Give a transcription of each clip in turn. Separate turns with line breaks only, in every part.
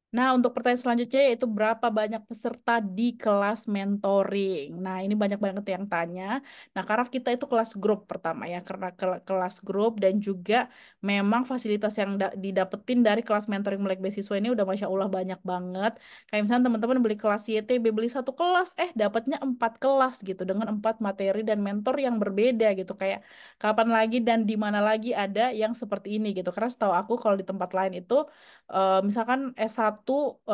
Nah, untuk pertanyaan selanjutnya yaitu berapa banyak peserta di kelas mentoring. Nah, ini banyak banget yang tanya. Nah, karena kita itu kelas grup pertama ya, karena kelas grup dan juga memang fasilitas yang didapetin dari kelas mentoring melek beasiswa ini udah Masya Allah banyak banget. Kayak misalnya teman-teman beli kelas YTB, beli satu kelas, dapatnya 4 kelas gitu dengan 4 materi dan mentor yang berbeda gitu. Kayak kapan lagi dan di mana lagi ada yang seperti ini gitu. Karena setahu aku kalau di tempat lain itu misalkan S1,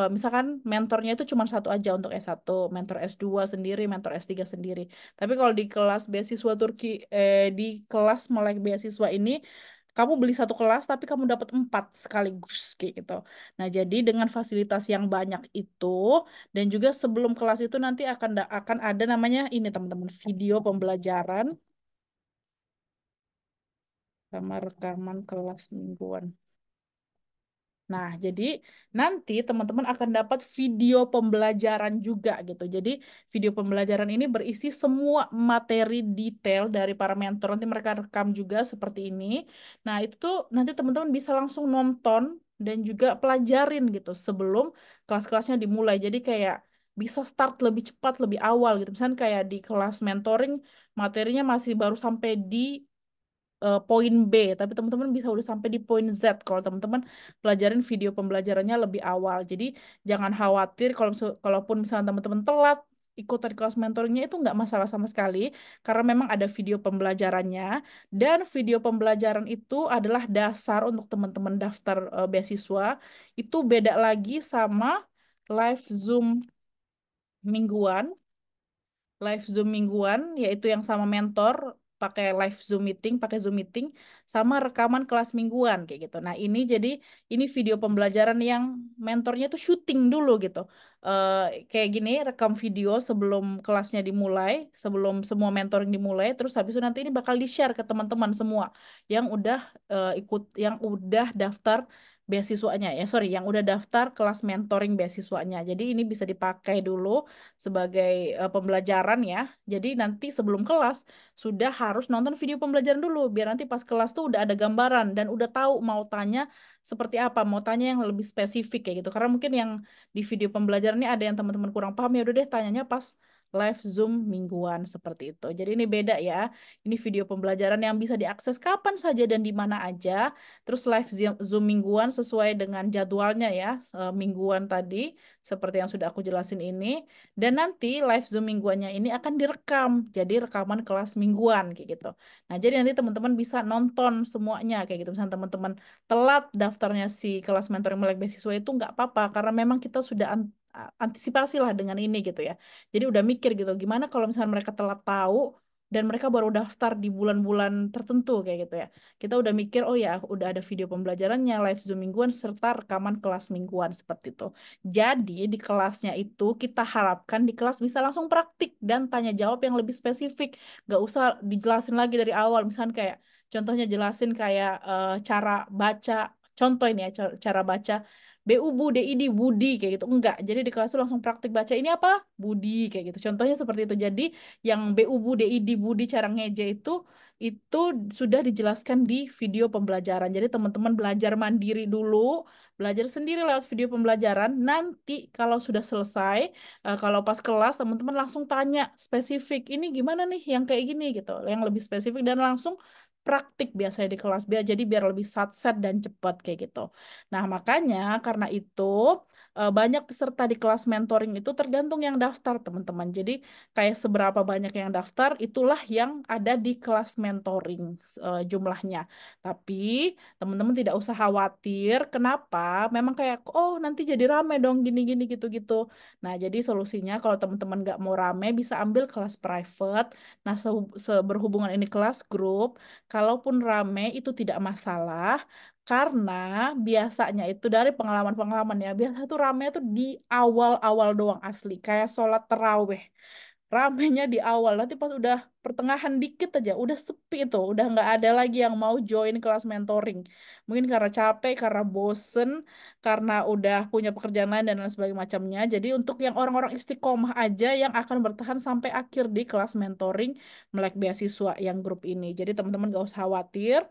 misalkan mentornya itu cuma satu aja untuk S1, mentor S2 sendiri, mentor S3 sendiri. Tapi kalau di kelas beasiswa Turki, di kelas melek beasiswa ini, kamu beli satu kelas tapi kamu dapat 4 sekaligus kayak gitu. Nah, jadi dengan fasilitas yang banyak itu dan juga sebelum kelas itu nanti akan ada namanya ini teman-teman video pembelajaran sama rekaman kelas mingguan. Nah, jadi nanti teman-teman akan dapat video pembelajaran juga gitu. Jadi video pembelajaran ini berisi semua materi detail dari para mentor. Nanti mereka rekam juga seperti ini. Nah, itu tuh nanti teman-teman bisa langsung nonton dan juga pelajarin gitu sebelum kelas-kelasnya dimulai. Jadi kayak bisa start lebih cepat, lebih awal gitu. Misalnya kayak di kelas mentoring materinya masih baru sampai di poin B, tapi teman-teman bisa udah sampai di poin Z kalau teman-teman pelajarin video pembelajarannya lebih awal. Jadi jangan khawatir kalaupun misalnya teman-teman telat ikutan kelas mentoringnya itu nggak masalah sama sekali karena memang ada video pembelajarannya dan video pembelajaran itu adalah dasar untuk teman-teman daftar beasiswa. Itu beda lagi sama live Zoom mingguan. Live Zoom mingguan, yaitu yang sama mentor, pakai live Zoom meeting, pakai Zoom meeting, sama rekaman kelas mingguan, kayak gitu. Nah, ini video pembelajaran yang mentornya tuh syuting dulu gitu. Kayak gini, rekam video sebelum kelasnya dimulai, sebelum semua mentoring dimulai, terus habis itu nanti ini bakal di-share ke teman-teman semua yang udah yang udah daftar beasiswanya ya sorry yang udah daftar kelas mentoring beasiswanya jadi ini bisa dipakai dulu sebagai pembelajaran ya. Jadi nanti sebelum kelas sudah harus nonton video pembelajaran dulu biar nanti pas kelas tuh udah ada gambaran dan udah tahu mau tanya seperti apa, mau tanya yang lebih spesifik kayak gitu. Karena mungkin yang di video pembelajaran ini ada yang teman-teman kurang paham ya udah deh tanyanya pas live Zoom mingguan seperti itu. Jadi ini beda ya. Ini video pembelajaran yang bisa diakses kapan saja dan di mana aja. Terus live Zoom mingguan sesuai dengan jadwalnya ya, mingguan tadi seperti yang sudah aku jelasin ini. Dan nanti live Zoom mingguannya ini akan direkam, jadi rekaman kelas mingguan kayak gitu. Nah, jadi nanti teman-teman bisa nonton semuanya kayak gitu. Misalnya teman-teman telat daftarnya si kelas mentoring melek beasiswa itu nggak apa-apa, karena memang kita sudah antisipasi lah dengan ini gitu ya. Jadi udah mikir gitu, gimana kalau misalnya mereka telat tahu dan mereka baru daftar di bulan-bulan tertentu kayak gitu ya. Kita udah mikir, oh ya, udah ada video pembelajarannya, live Zoom mingguan, serta rekaman kelas mingguan seperti itu. Jadi di kelasnya itu kita harapkan di kelas bisa langsung praktik dan tanya jawab yang lebih spesifik. Gak usah dijelasin lagi dari awal. Misalnya kayak contohnya jelasin kayak cara baca. Contoh ini ya cara baca BU Bu DID Budi kayak gitu. Enggak. Jadi di kelas itu langsung praktik baca ini apa? Budi kayak gitu. Contohnya seperti itu. Jadi yang BU Bu DID Budi cara ngeja itu sudah dijelaskan di video pembelajaran. Jadi teman-teman belajar mandiri dulu, belajar sendiri lewat video pembelajaran. Nanti kalau sudah selesai, kalau pas kelas teman-teman langsung tanya spesifik, ini gimana nih yang kayak gini gitu, yang lebih spesifik dan langsung praktik biasanya di kelas biar jadi biar lebih satset dan cepat kayak gitu. Nah, makanya karena itu banyak peserta di kelas mentoring itu tergantung yang daftar, teman-teman. Jadi kayak seberapa banyak yang daftar itulah yang ada di kelas mentoring jumlahnya. Tapi teman-teman tidak usah khawatir. Kenapa? Memang kayak, oh nanti jadi rame dong gini-gini gitu-gitu. Nah, jadi solusinya kalau teman-teman nggak mau rame bisa ambil kelas private. Nah, berhubungan ini kelas grup, kalaupun rame itu tidak masalah. Karena biasanya itu dari pengalaman-pengalaman ya, biasa tuh rame tuh di awal-awal doang asli. Kayak sholat taraweh ramenya di awal nanti pas udah pertengahan dikit aja udah sepi tuh udah nggak ada lagi yang mau join kelas mentoring mungkin karena capek karena bosen karena udah punya pekerjaan lain dan lain sebagainya macamnya jadi untuk yang orang-orang istiqomah aja yang akan bertahan sampai akhir di kelas mentoring melek beasiswa yang grup ini jadi teman-teman gak usah khawatir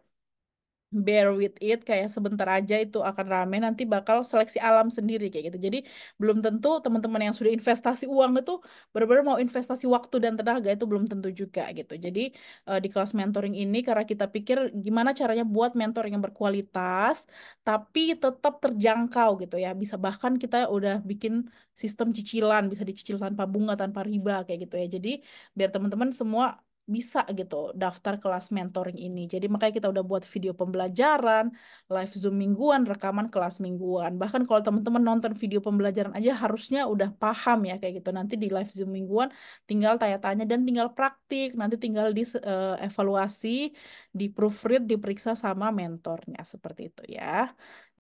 bear with it, kayak sebentar aja itu akan rame, nanti bakal seleksi alam sendiri kayak gitu. Jadi belum tentu teman-teman yang sudah investasi uang itu benar-benar mau investasi waktu dan tenaga, itu belum tentu juga gitu. Jadi di kelas mentoring ini karena kita pikir gimana caranya buat mentoring yang berkualitas tapi tetap terjangkau gitu ya. Bisa bahkan kita udah bikin sistem cicilan, bisa dicicil tanpa bunga, tanpa riba kayak gitu ya. Jadi biar teman-teman semua bisa gitu daftar kelas mentoring ini. Jadi makanya kita udah buat video pembelajaran, live Zoom mingguan, rekaman kelas mingguan. Bahkan kalau teman-teman nonton video pembelajaran aja harusnya udah paham ya kayak gitu. Nanti di live Zoom mingguan tinggal tanya-tanya dan tinggal praktik. Nanti tinggal di evaluasi, di proofread, diperiksa sama mentornya seperti itu ya.